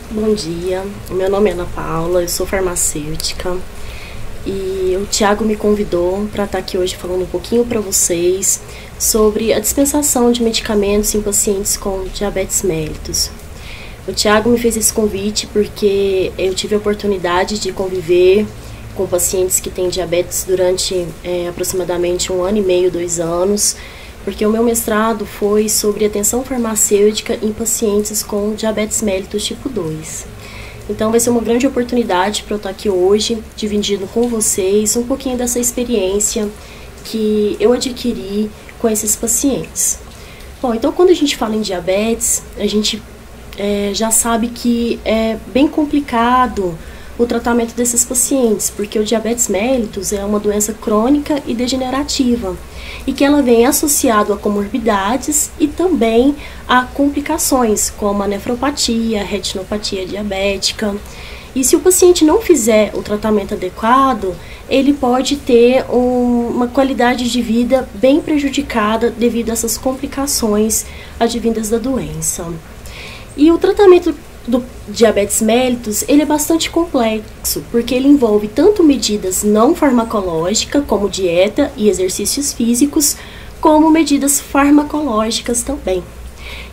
Bom dia, meu nome é Ana Paula, eu sou farmacêutica e o Thiago me convidou para estar aqui hoje falando um pouquinho para vocês sobre a dispensação de medicamentos em pacientes com diabetes mellitus. O Thiago me fez esse convite porque eu tive a oportunidade de conviver com pacientes que têm diabetes durante aproximadamente 1 ano e meio, 2 anos, porque o meu mestrado foi sobre atenção farmacêutica em pacientes com diabetes mellitus tipo 2. Então vai ser uma grande oportunidade para eu estar aqui hoje, dividindo com vocês um pouquinho dessa experiência que eu adquiri com esses pacientes. Bom, então quando a gente fala em diabetes, a gente já sabe que é bem complicado o tratamento desses pacientes, porque o diabetes mellitus é uma doença crônica e degenerativa, e que ela vem associado a comorbidades e também a complicações, como a nefropatia, a retinopatia diabética. E se o paciente não fizer o tratamento adequado, ele pode ter uma qualidade de vida bem prejudicada devido a essas complicações advindas da doença. E o tratamento do diabetes mellitus, ele é bastante complexo, porque ele envolve tanto medidas não farmacológicas, como dieta e exercícios físicos, como medidas farmacológicas também.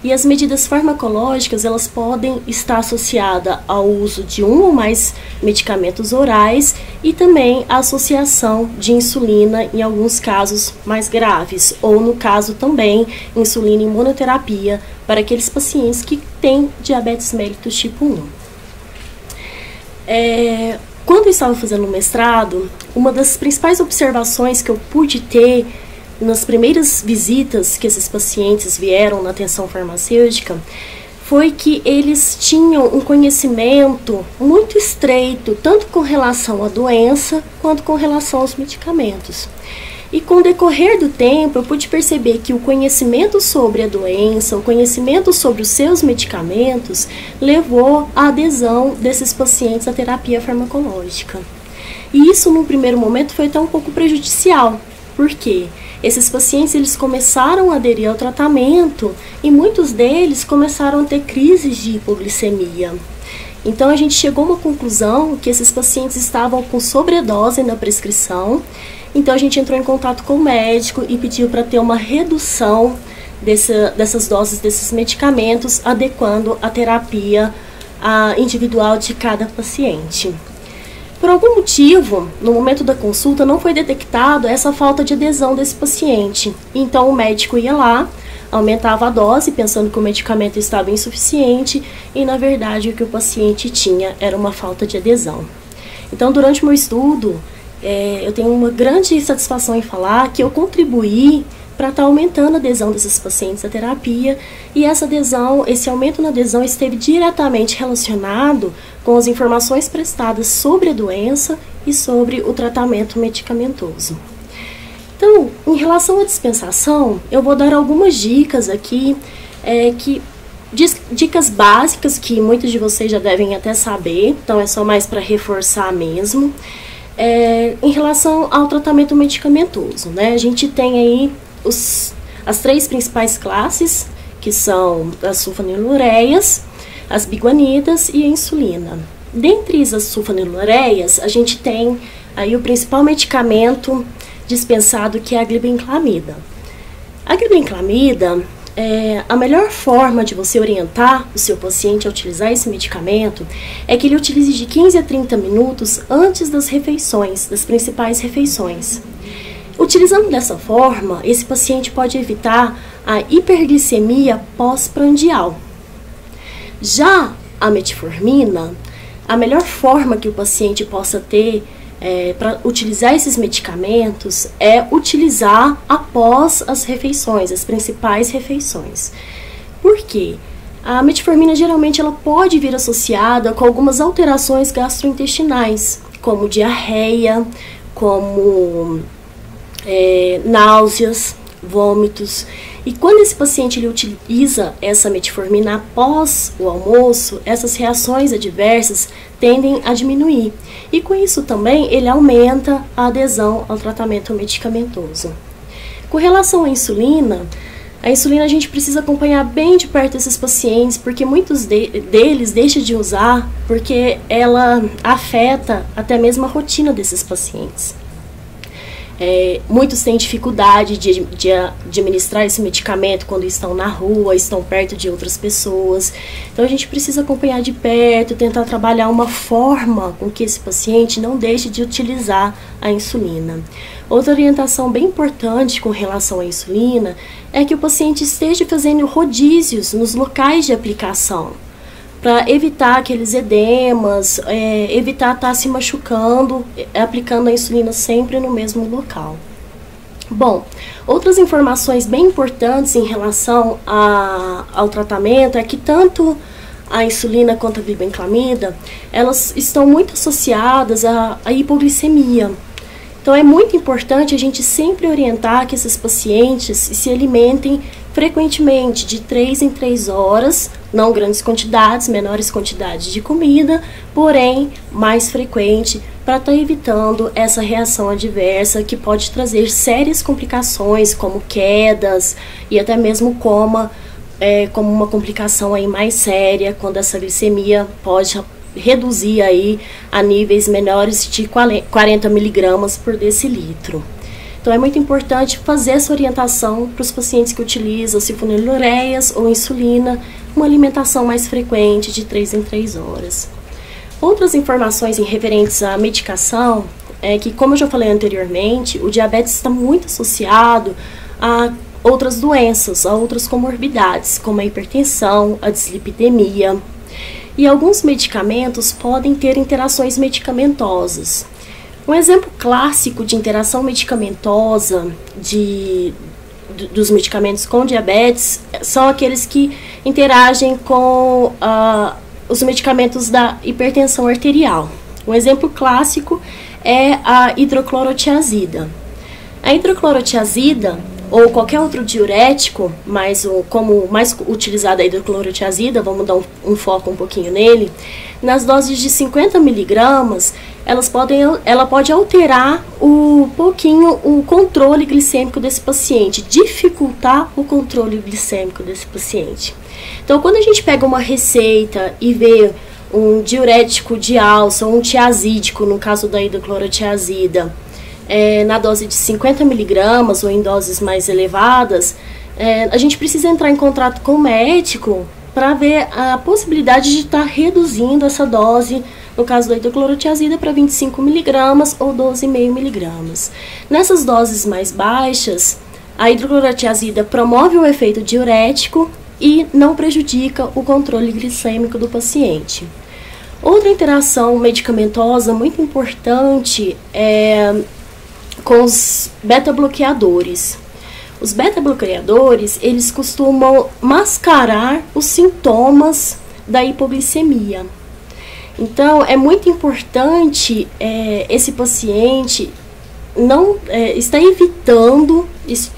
E as medidas farmacológicas, elas podem estar associadas ao uso de um ou mais medicamentos orais e também a associação de insulina em alguns casos mais graves, ou no caso também, insulina em monoterapia para aqueles pacientes que têm diabetes mellitus tipo 1. Quando eu estava fazendo o mestrado, uma das principais observações que eu pude ter nas primeiras visitas que esses pacientes vieram na atenção farmacêutica foi que eles tinham um conhecimento muito estreito, tanto com relação à doença quanto com relação aos medicamentos. E com o decorrer do tempo, eu pude perceber que o conhecimento sobre a doença, o conhecimento sobre os seus medicamentos, levou à adesão desses pacientes à terapia farmacológica. E isso, no primeiro momento, foi até um pouco prejudicial. Por quê? Esses pacientes, eles começaram a aderir ao tratamento e muitos deles começaram a ter crises de hipoglicemia. Então, a gente chegou a uma conclusão que esses pacientes estavam com sobredose na prescrição. Então, a gente entrou em contato com o médico e pediu para ter uma redução dessas doses desses medicamentos, adequando a terapia individual de cada paciente. Por algum motivo, no momento da consulta, não foi detectado essa falta de adesão desse paciente. Então, o médico ia lá, aumentava a dose, pensando que o medicamento estava insuficiente, e, na verdade, o que o paciente tinha era uma falta de adesão. Então, durante o meu estudo, eu tenho uma grande satisfação em falar que eu contribuí para estar aumentando a adesão desses pacientes à terapia, e essa adesão, esse aumento na adesão esteve diretamente relacionado com as informações prestadas sobre a doença e sobre o tratamento medicamentoso. Então, em relação à dispensação, eu vou dar algumas dicas aqui, dicas básicas que muitos de vocês já devem até saber, então é só mais para reforçar mesmo. Em relação ao tratamento medicamentoso, né? A gente tem aí as 3 principais classes, que são as sulfonilureias, as biguanidas e a insulina. Dentre as sulfonilureias, a gente tem aí o principal medicamento dispensado, que é a glibenclamida. A glibenclamida, a melhor forma de você orientar o seu paciente a utilizar esse medicamento é que ele utilize de 15 a 30 minutos antes das refeições, das principais refeições. Utilizando dessa forma, esse paciente pode evitar a hiperglicemia pós-prandial. Já a metformina, a melhor forma que o paciente possa ter para utilizar esses medicamentos é utilizar após as refeições, as principais refeições. Por quê? A metformina geralmente ela pode vir associada com algumas alterações gastrointestinais, como diarreia, como náuseas, vômitos. E quando esse paciente ele utiliza essa metformina após o almoço, essas reações adversas tendem a diminuir. E com isso também ele aumenta a adesão ao tratamento medicamentoso. Com relação à insulina, A insulina a gente precisa acompanhar bem de perto esses pacientes, porque muitos deles deixam de usar porque ela afeta até mesmo a rotina desses pacientes. Muitos têm dificuldade de administrar esse medicamento quando estão na rua, estão perto de outras pessoas. Então a gente precisa acompanhar de perto, tentar trabalhar uma forma com que esse paciente não deixe de utilizar a insulina. Outra orientação bem importante com relação à insulina é que o paciente esteja fazendo rodízios nos locais de aplicação, para evitar aqueles edemas, evitar estar se machucando, aplicando a insulina sempre no mesmo local. Bom, outras informações bem importantes em relação ao tratamento é que tanto a insulina quanto a glibenclamida, elas estão muito associadas à hipoglicemia. Então é muito importante a gente sempre orientar que esses pacientes se alimentem frequentemente, de 3 em 3 horas, não grandes quantidades, menores quantidades de comida, porém mais frequente, para estar evitando essa reação adversa que pode trazer sérias complicações, como quedas e até mesmo coma, como uma complicação aí mais séria, quando essa glicemia pode reduzir aí a níveis menores de 40 miligramas por decilitro. Então é muito importante fazer essa orientação para os pacientes que utilizam sulfonilureias ou insulina, uma alimentação mais frequente de 3 em 3 horas. Outras informações referentes à medicação é que, como eu já falei anteriormente, o diabetes está muito associado a outras doenças, a outras comorbidades, como a hipertensão, a dislipidemia. E alguns medicamentos podem ter interações medicamentosas. Um exemplo clássico de interação medicamentosa dos medicamentos com diabetes são aqueles que interagem com os medicamentos da hipertensão arterial. Um exemplo clássico é a hidroclorotiazida. A hidroclorotiazida, ou qualquer outro diurético, mas como mais utilizada a hidroclorotiazida, vamos dar um foco um pouquinho nele, nas doses de 50 miligramas, ela pode alterar o controle glicêmico desse paciente, dificultar o controle glicêmico desse paciente. Então, quando a gente pega uma receita e vê um diurético de alça ou um tiazídico, no caso da hidroclorotiazida, na dose de 50 miligramas ou em doses mais elevadas, a gente precisa entrar em contato com o médico para ver a possibilidade de estar reduzindo essa dose, no caso da hidroclorotiazida, para 25 miligramas ou 12,5 miligramas. Nessas doses mais baixas, a hidroclorotiazida promove um efeito diurético e não prejudica o controle glicêmico do paciente. Outra interação medicamentosa muito importante é com os beta-bloqueadores. Os beta-bloqueadores, eles costumam mascarar os sintomas da hipoglicemia. Então, é muito importante esse paciente não estar evitando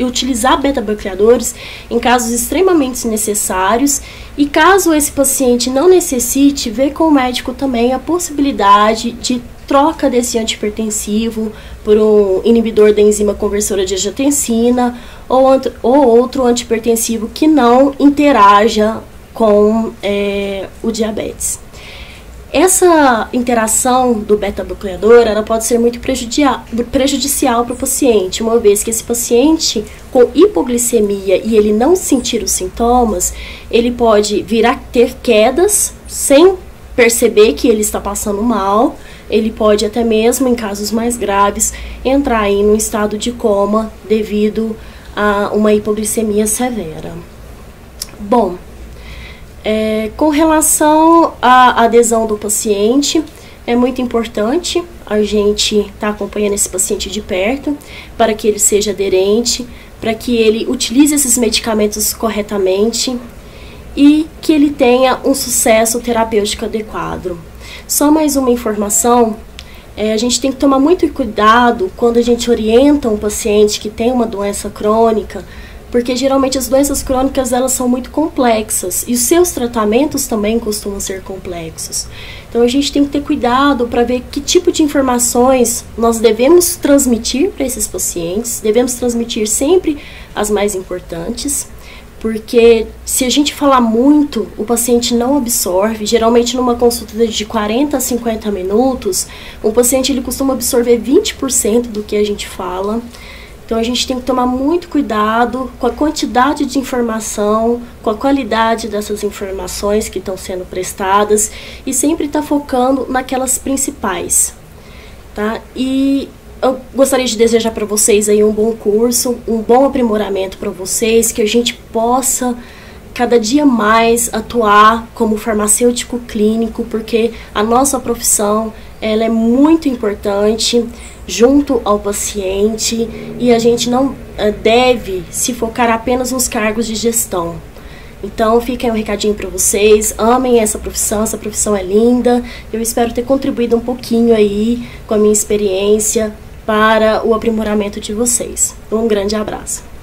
utilizar beta-bloqueadores em casos extremamente necessários, e caso esse paciente não necessite, ver com o médico também a possibilidade de troca desse antihipertensivo por um inibidor da enzima conversora de angiotensina ou outro antihipertensivo que não interaja com o diabetes. Essa interação do beta-bloqueador, ela pode ser muito prejudicial para o paciente, uma vez que esse paciente com hipoglicemia e ele não sentir os sintomas, ele pode vir a ter quedas sem perceber que ele está passando mal. Ele pode até mesmo, em casos mais graves, entrar aí num estado de coma devido a uma hipoglicemia severa. Bom, com relação à adesão do paciente, é muito importante a gente estar acompanhando esse paciente de perto, para que ele seja aderente, para que ele utilize esses medicamentos corretamente e que ele tenha um sucesso terapêutico adequado. Só mais uma informação, a gente tem que tomar muito cuidado quando a gente orienta um paciente que tem uma doença crônica, porque geralmente as doenças crônicas elas são muito complexas e os seus tratamentos também costumam ser complexos. Então a gente tem que ter cuidado para ver que tipo de informações nós devemos transmitir para esses pacientes, devemos transmitir sempre as mais importantes, porque se a gente falar muito, o paciente não absorve. Geralmente numa consulta de 40 a 50 minutos, o paciente ele costuma absorver 20% do que a gente fala. Então a gente tem que tomar muito cuidado com a quantidade de informação, com a qualidade dessas informações que estão sendo prestadas e sempre estar focando naquelas principais, tá? E eu gostaria de desejar para vocês aí um bom curso, um bom aprimoramento para vocês, que a gente possa cada dia mais atuar como farmacêutico clínico, porque a nossa profissão ela é muito importante junto ao paciente e a gente não deve se focar apenas nos cargos de gestão. Então fica aí um recadinho para vocês, amem essa profissão é linda. Eu espero ter contribuído um pouquinho aí com a minha experiência para o aprimoramento de vocês. Um grande abraço.